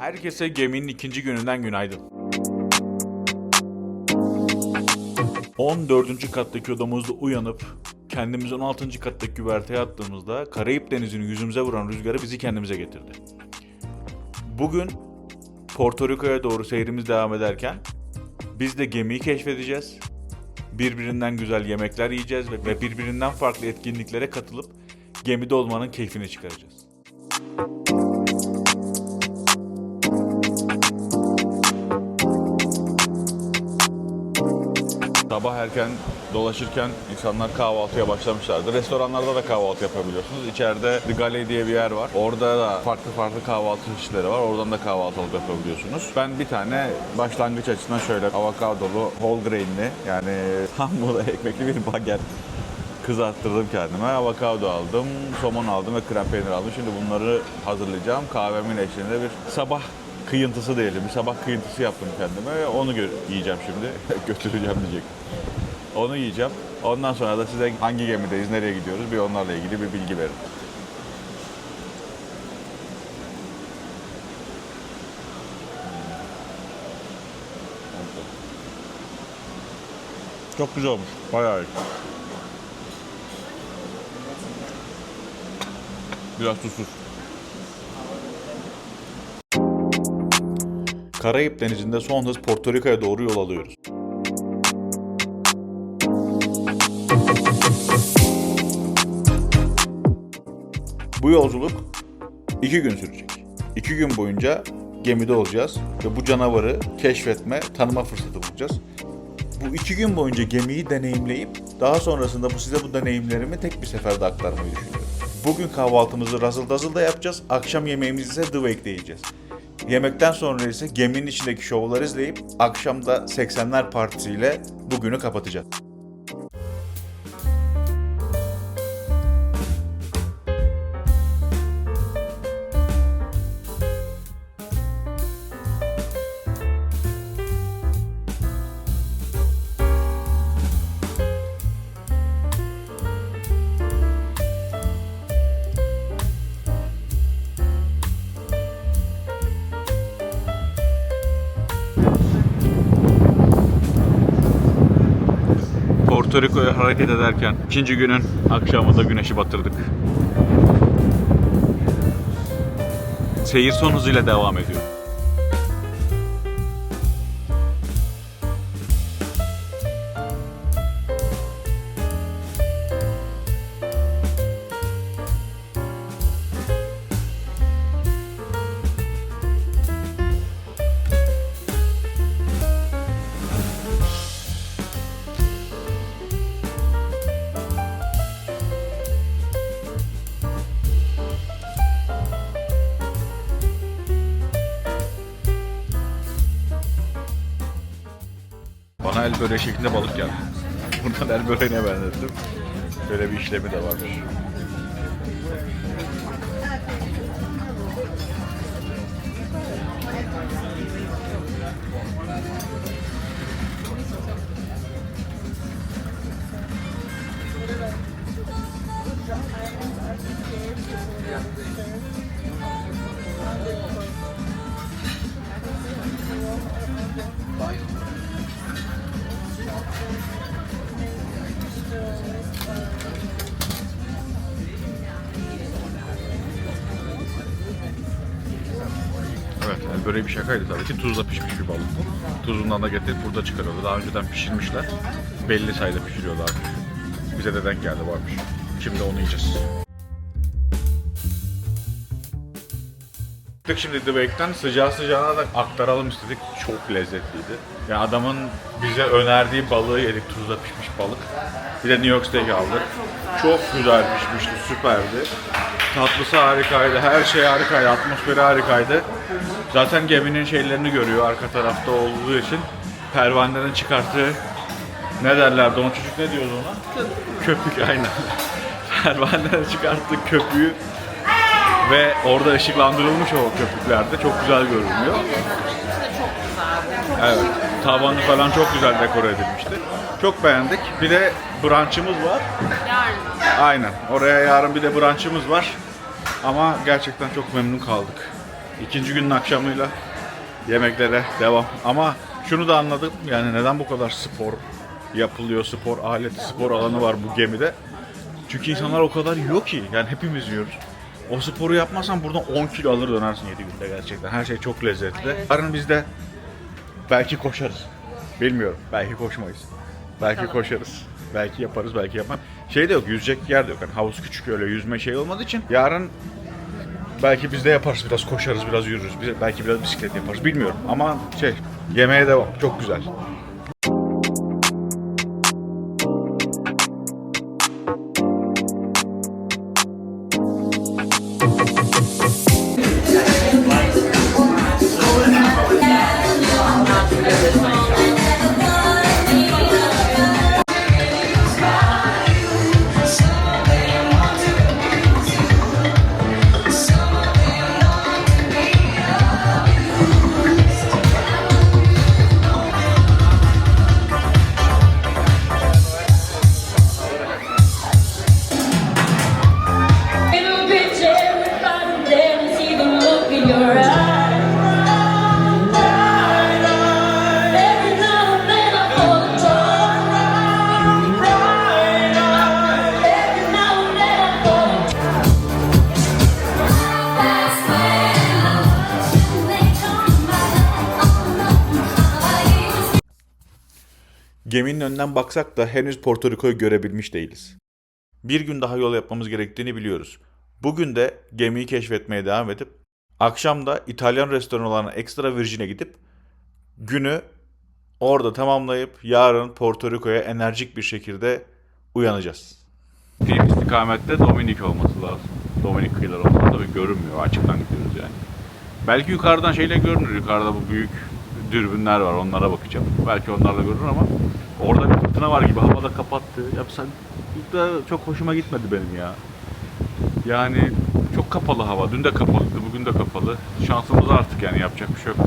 Herkese geminin ikinci gününden günaydın. 14. kattaki odamızda uyanıp kendimizi 16. kattaki güverteye attığımızda Karayip Denizi'nin yüzümüze vuran rüzgarı bizi kendimize getirdi. Bugün Porto Rico'ya doğru seyrimiz devam ederken biz de gemiyi keşfedeceğiz. Birbirinden güzel yemekler yiyeceğiz ve birbirinden farklı etkinliklere katılıp gemide olmanın keyfini çıkaracağız. Sabah erken dolaşırken insanlar kahvaltıya başlamışlardı. Restoranlarda da kahvaltı yapabiliyorsunuz. İçeride The Galley diye bir yer var. Orada da farklı kahvaltı çeşitleri var. Oradan da kahvaltılık yapabiliyorsunuz. Ben bir tane başlangıç açısından şöyle avokadolu, whole grain'li yani tam buğday ekmekli bir baget kızarttırdım kendime. Avokado aldım, somon aldım ve krem peynir aldım. Şimdi bunları hazırlayacağım. Kahvemin eşliğinde bir sabah kıyıntısı diyelim. Bir sabah kıyıntısı yaptım kendime. Onu yiyeceğim şimdi. Götüreceğim diyecek. Onu yiyeceğim. Ondan sonra da size hangi gemideyiz, nereye gidiyoruz bir onlarla ilgili bir bilgi veririm. Çok güzel olmuş. Bayağı iyi. Biraz tuzsuz. Karayip Denizi'nde son hız Porto Rico'ya doğru yol alıyoruz. Bu yolculuk 2 gün sürecek. 2 gün boyunca gemide olacağız ve bu canavarı keşfetme, tanıma fırsatı bulacağız. Bu 2 gün boyunca gemiyi deneyimleyip daha sonrasında size bu deneyimlerimi tek bir seferde aktarmayı düşünüyorum. Bugün kahvaltımızı Razzle Dazzle'da yapacağız. Akşam yemeğimizi ise The Wake'de yiyeceğiz. Yemekten sonra ise geminin içindeki şovları izleyip akşamda 80'ler partisiyle bugünü kapatacağız. Porto Rico'ya hareket ederken ikinci günün akşamında güneşi batırdık. Seyir son hızıyla devam ediyor. Bana el böreği şeklinde balık geldi. Buradan el böreğine benzettim. Böyle bir işlemi de varmış. Evet, el böreği bir şakaydı tabii ki. Tuzla pişmiş bir balık bu. Tuzundan da getirip burada çıkarıyorlar. Daha önceden pişirmişler. Belli sayıda pişiriyorlar. Bize de denk geldi varmış. Şimdi onu yiyeceğiz. Şimdi The Wake'den sıcağı sıcağına da aktaralım istedik. Çok lezzetliydi. Yani adamın bize önerdiği balığı yedik. Tuzla pişmiş balık. Bir de New York steak aldık. Çok güzel pişmişti, süperdi. Tatlısı harikaydı, her şey harikaydı, atmosferi harikaydı. Zaten geminin şeylerini görüyor arka tarafta olduğu için. Pervanelerin çıkarttığı, ne derlerdi ona, çocuk ne diyordu ona? Köpük, aynen. Pervanelerin çıkarttığı köpüğü ve orada ışıklandırılmış o köpüklerde çok güzel görünüyor. Evet, tavanı falan çok güzel dekore edilmişti. Çok beğendik. Bir de brunch'ımız var. Yarın. Aynen. Oraya yarın bir de brunch'ımız var. Ama gerçekten çok memnun kaldık. İkinci günün akşamıyla yemeklere devam. Ama şunu da anladım. Yani neden bu kadar spor yapılıyor, spor aleti, spor alanı var bu gemide. Çünkü insanlar o kadar yiyor ki. Yani hepimiz yiyoruz. O sporu yapmazsan buradan 10 kilo alır dönersin 7 günde gerçekten. Her şey çok lezzetli. Yarın biz de belki koşarız. Bilmiyorum. Belki koşmayız. Belki koşarız. Belki yaparız, belki yapmam. Şey de yok, yüzecek yer de yok. Yani havuz küçük, öyle yüzme şey olmadığı için. Yarın belki biz de yaparız, biraz koşarız, biraz yürürüz. Belki biraz bisiklet yaparız, bilmiyorum. Ama yemeğe devam. Çok güzel. Geminin önünden baksak da henüz Porto Rico'yu görebilmiş değiliz. Bir gün daha yol yapmamız gerektiğini biliyoruz. Bugün de gemiyi keşfetmeye devam edip, akşam da İtalyan restoranı olan Extra Virgin'e gidip, günü orada tamamlayıp yarın Porto Rico'ya enerjik bir şekilde uyanacağız. Film istikamette Dominik olması lazım. Dominik kıyıları olması tabii görünmüyor. Açıktan gidiyoruz yani. Belki yukarıdan şeyle görünür. Yukarıda bu büyük dürbünler var. Onlara bakacağım. Belki onlarla görünür ama orada bir fırtına var gibi. Havada kapattı. Ya sen çok hoşuma gitmedi benim ya. Yani çok kapalı hava. Dün de kapalıydı. Bugün de kapalı. Şansımız artık yani. Yapacak bir şey yok.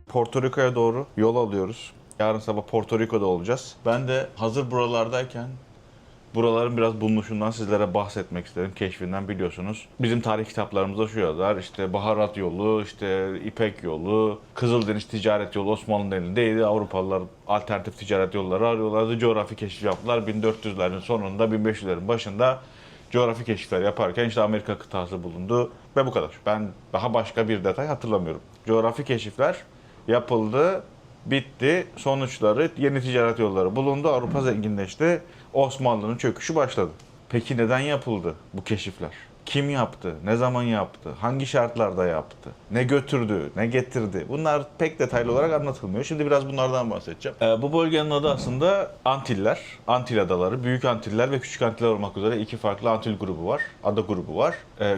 Porto Rico'ya doğru yol alıyoruz. Yarın sabah Porto Rico'da olacağız. Ben de hazır buralardayken buraların biraz bulunuşundan sizlere bahsetmek isterim. Keşfinden biliyorsunuz. Bizim tarih kitaplarımızda şu yazar. İşte baharat yolu, işte İpek yolu, Kızıldeniz ticaret yolu Osmanlı'nın elindeydi. Avrupalılar alternatif ticaret yolları arıyorlardı. Coğrafi keşif yaptılar. 1400'lerin sonunda, 1500'lerin başında coğrafi keşifler yaparken işte Amerika kıtası bulundu ve bu kadar. Ben daha başka bir detay hatırlamıyorum. Coğrafi keşifler yapıldı, bitti. Sonuçları yeni ticaret yolları bulundu. Avrupa zenginleşti. Osmanlı'nın çöküşü başladı. Peki neden yapıldı bu keşifler? Kim yaptı? Ne zaman yaptı? Hangi şartlarda yaptı? Ne götürdü? Ne getirdi? Bunlar pek detaylı olarak anlatılmıyor. Şimdi biraz bunlardan bahsedeceğim. Bu bölgenin adı aslında Antiller. Antil Adaları. Büyük Antiller ve Küçük Antiller olmak üzere iki farklı Antil grubu var. Ada grubu var.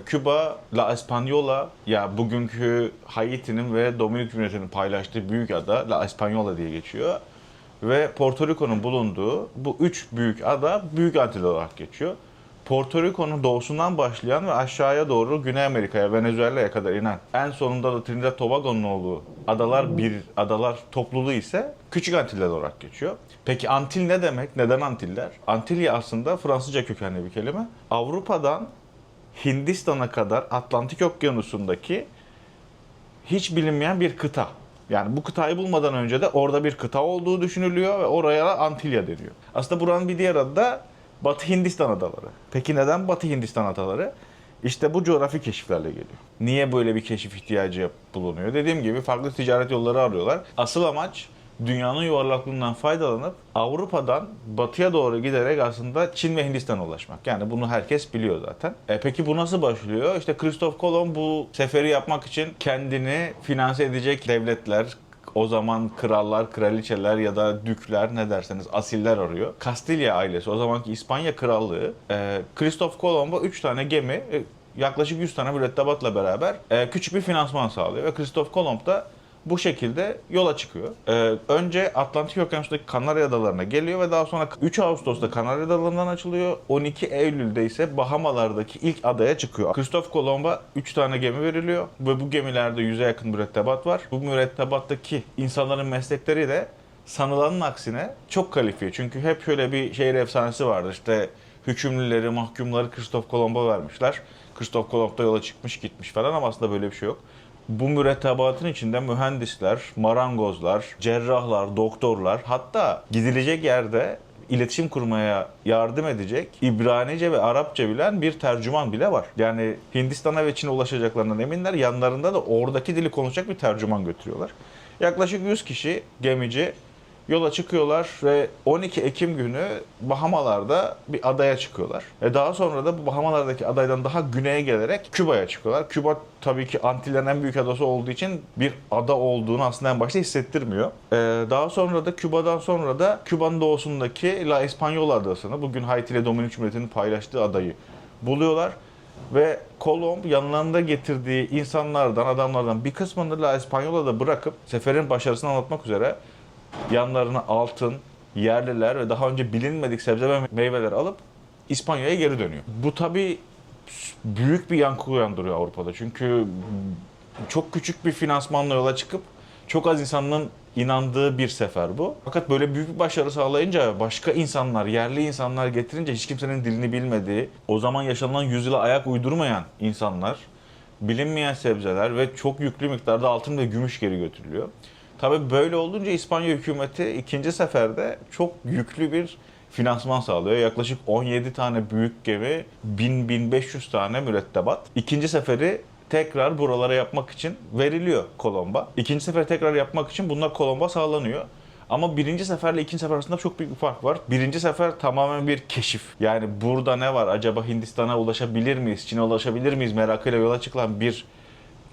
Küba, La Española, ya bugünkü Haiti'nin ve Dominik Cumhuriyeti'nin paylaştığı büyük ada La Española diye geçiyor. Ve Porto Rico'nun bulunduğu bu üç büyük ada Büyük Antil olarak geçiyor. Porto Rico'nun doğusundan başlayan ve aşağıya doğru Güney Amerika'ya, Venezuela'ya kadar inen, en sonunda da Trinidad Tobago'nun olduğu adalar topluluğu ise Küçük Antiller olarak geçiyor. Peki Antil ne demek? Neden Antiller? Antilya aslında Fransızca kökenli bir kelime. Avrupa'dan Hindistan'a kadar Atlantik Okyanusu'ndaki hiç bilinmeyen bir kıta. Yani bu kıtayı bulmadan önce de orada bir kıta olduğu düşünülüyor ve oraya Antilya deniyor. Aslında buranın bir diğer adı da Batı Hindistan Adaları. Peki neden Batı Hindistan Adaları? İşte bu coğrafi keşiflerle geliyor. Niye böyle bir keşif ihtiyacı bulunuyor? Dediğim gibi farklı ticaret yolları arıyorlar. Asıl amaç dünyanın yuvarlaklığından faydalanıp Avrupa'dan batıya doğru giderek aslında Çin ve Hindistan'a ulaşmak. Yani bunu herkes biliyor zaten. Peki bu nasıl başlıyor? İşte Christoph Kolomb bu seferi yapmak için kendini finanse edecek devletler, o zaman krallar, kraliçeler ya da dükler, ne derseniz asiller arıyor. Kastilya ailesi, o zamanki İspanya krallığı, Christoph Kolomb'a 3 tane gemi yaklaşık 100 tane mürettebatla beraber küçük bir finansman sağlıyor. Ve Christoph Kolomb da bu şekilde yola çıkıyor. Önce Atlantik Okyanusu'ndaki Kanarya Adaları'na geliyor ve daha sonra 3 Ağustos'ta Kanarya Adaları'ndan açılıyor. 12 Eylül'de ise Bahamalar'daki ilk adaya çıkıyor. Christoph Kolomb'a 3 tane gemi veriliyor ve bu gemilerde 100'e yakın mürettebat var. Bu mürettebattaki insanların meslekleri de sanılanın aksine çok kalifiye. Çünkü hep şöyle bir şehir efsanesi vardır. İşte hükümlüleri, mahkumları Christoph Kolomb'a vermişler. Christoph Kolomb da yola çıkmış gitmiş falan ama aslında böyle bir şey yok. Bu mürettebatın içinde mühendisler, marangozlar, cerrahlar, doktorlar, hatta gidilecek yerde iletişim kurmaya yardım edecek İbranice ve Arapça bilen bir tercüman bile var. Yani Hindistan'a ve Çin'e ulaşacaklarından eminler. Yanlarında da oradaki dili konuşacak bir tercüman götürüyorlar. Yaklaşık 100 kişi gemici yola çıkıyorlar ve 12 Ekim günü Bahamalar'da bir adaya çıkıyorlar. Daha sonra da bu Bahamalar'daki adaydan daha güneye gelerek Küba'ya çıkıyorlar. Küba tabii ki Antillerin en büyük adası olduğu için bir ada olduğunu aslında en başta hissettirmiyor. Daha sonra da Küba'dan sonra da Küba'nın doğusundaki La Española adasını, bugün Haiti ile Dominik Cumhuriyeti'nin paylaştığı adayı buluyorlar. Ve Kolomb yanlarında getirdiği insanlardan, adamlardan bir kısmını La Española'da bırakıp seferin başarısını anlatmak üzere yanlarına altın, yerliler ve daha önce bilinmedik sebze ve meyveler alıp İspanya'ya geri dönüyor. Bu tabii büyük bir yankı uyandırıyor Avrupa'da. Çünkü çok küçük bir finansmanla yola çıkıp çok az insanın inandığı bir sefer bu. Fakat böyle büyük bir başarı sağlayınca başka insanlar, yerli insanlar getirince hiç kimsenin dilini bilmediği, o zaman yaşanılan yüzyıla ayak uydurmayan insanlar, bilinmeyen sebzeler ve çok yüklü miktarda altın ve gümüş geri götürülüyor. Tabii böyle olunca İspanya hükümeti ikinci seferde çok yüklü bir finansman sağlıyor. Yaklaşık 17 tane büyük gemi, 1000-1500 tane mürettebat. İkinci seferi tekrar buralara yapmak için veriliyor Kolomb'a. İkinci seferi tekrar yapmak için bunlar Kolomb'a sağlanıyor. Ama birinci seferle ikinci sefer arasında çok büyük bir fark var. Birinci sefer tamamen bir keşif. Yani burada ne var? Acaba Hindistan'a ulaşabilir miyiz? Çin'e ulaşabilir miyiz? Merakıyla yola çıkılan bir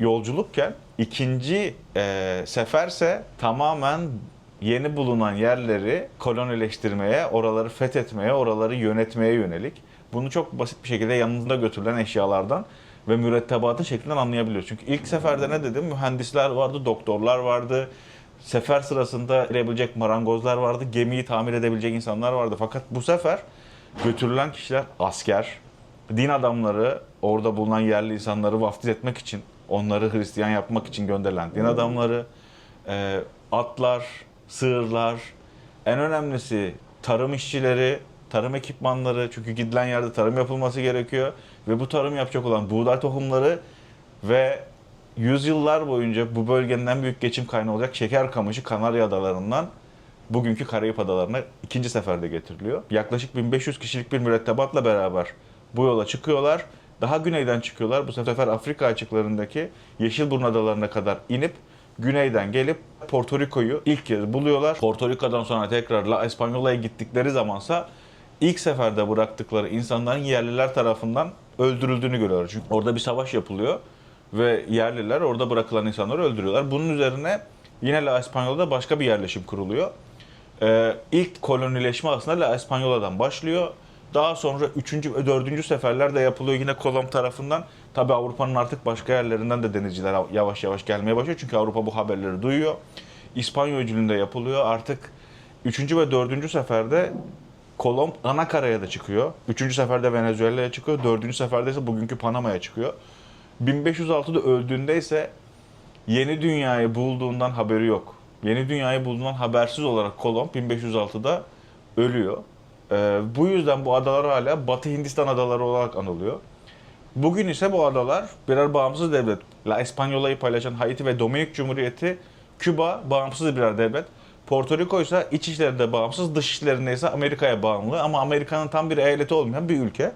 yolculukken ikinci seferse tamamen yeni bulunan yerleri kolonileştirmeye, oraları fethetmeye, oraları yönetmeye yönelik. Bunu çok basit bir şekilde yanınızda götürülen eşyalardan ve mürettebatın şeklinden anlayabiliyoruz. Çünkü ilk seferde ne dedim? Mühendisler vardı, doktorlar vardı. Sefer sırasında girebilecek marangozlar vardı, gemiyi tamir edebilecek insanlar vardı. Fakat bu sefer götürülen kişiler asker, din adamları, orada bulunan yerli insanları vaftiz etmek için, onları Hristiyan yapmak için gönderilen din adamları, atlar, sığırlar, en önemlisi tarım işçileri, tarım ekipmanları, çünkü gidilen yerde tarım yapılması gerekiyor ve bu tarım yapacak olan buğday tohumları ve yüzyıllar boyunca bu bölgenin en büyük geçim kaynağı olacak şeker kamışı Kanarya Adaları'ndan bugünkü Karayip Adaları'na ikinci seferde getiriliyor. Yaklaşık 1500 kişilik bir mürettebatla beraber bu yola çıkıyorlar. Daha güneyden çıkıyorlar. Bu sefer Afrika açıklarındaki Yeşilburnu Adaları'na kadar inip güneyden gelip Porto Rico'yu ilk kez buluyorlar. Porto Rico'dan sonra tekrar La Española'ya gittikleri zamansa ilk seferde bıraktıkları insanların yerliler tarafından öldürüldüğünü görüyorlar. Çünkü orada bir savaş yapılıyor ve yerliler orada bırakılan insanları öldürüyorlar. Bunun üzerine yine La Española'da başka bir yerleşim kuruluyor. İlk kolonileşme aslında La Española'dan başlıyor. Daha sonra 3. ve 4. seferler de yapılıyor yine Kolomb tarafından. Tabi Avrupa'nın artık başka yerlerinden de denizciler yavaş yavaş gelmeye başlıyor. Çünkü Avrupa bu haberleri duyuyor. İspanya öncülüğünde yapılıyor. Artık 3. ve 4. seferde Kolomb ana karaya da çıkıyor. 3. seferde Venezuela'ya çıkıyor. 4. seferde ise bugünkü Panama'ya çıkıyor. 1506'da öldüğünde ise yeni dünyayı bulduğundan haberi yok. Yeni dünyayı bulduğundan habersiz olarak Kolomb 1506'da ölüyor. Bu yüzden bu adalar hala Batı Hindistan adaları olarak anılıyor. Bugün ise bu adalar birer bağımsız devlet. La Española'yı paylaşan Haiti ve Dominik Cumhuriyeti, Küba bağımsız birer devlet. Porto Rico ise iç işlerinde bağımsız, dış işlerinde ise Amerika'ya bağımlı ama Amerika'nın tam bir eyaleti olmayan bir ülke.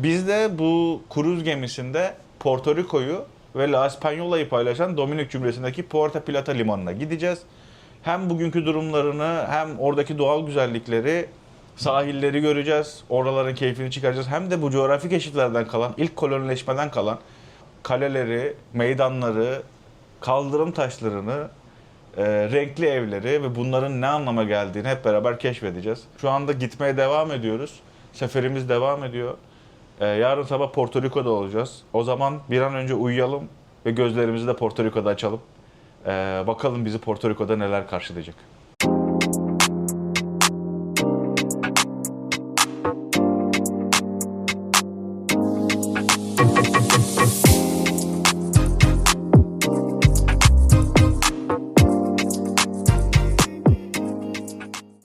Biz de bu kruz gemisinde Porto Rico'yu ve La Española'yı paylaşan Dominik Cumhuriyeti'ndeki Puerto Plata limanına gideceğiz. Hem bugünkü durumlarını hem oradaki doğal güzellikleri, sahilleri göreceğiz, oraların keyfini çıkaracağız. Hem de bu coğrafi keşiflerden kalan, ilk kolonileşmeden kalan kaleleri, meydanları, kaldırım taşlarını, renkli evleri ve bunların ne anlama geldiğini hep beraber keşfedeceğiz. Şu anda gitmeye devam ediyoruz. Seferimiz devam ediyor. Yarın sabah Porto Rico'da olacağız. O zaman bir an önce uyuyalım ve gözlerimizi de Porto Rico'da açalım. Bakalım bizi Porto Rico'da neler karşılayacak.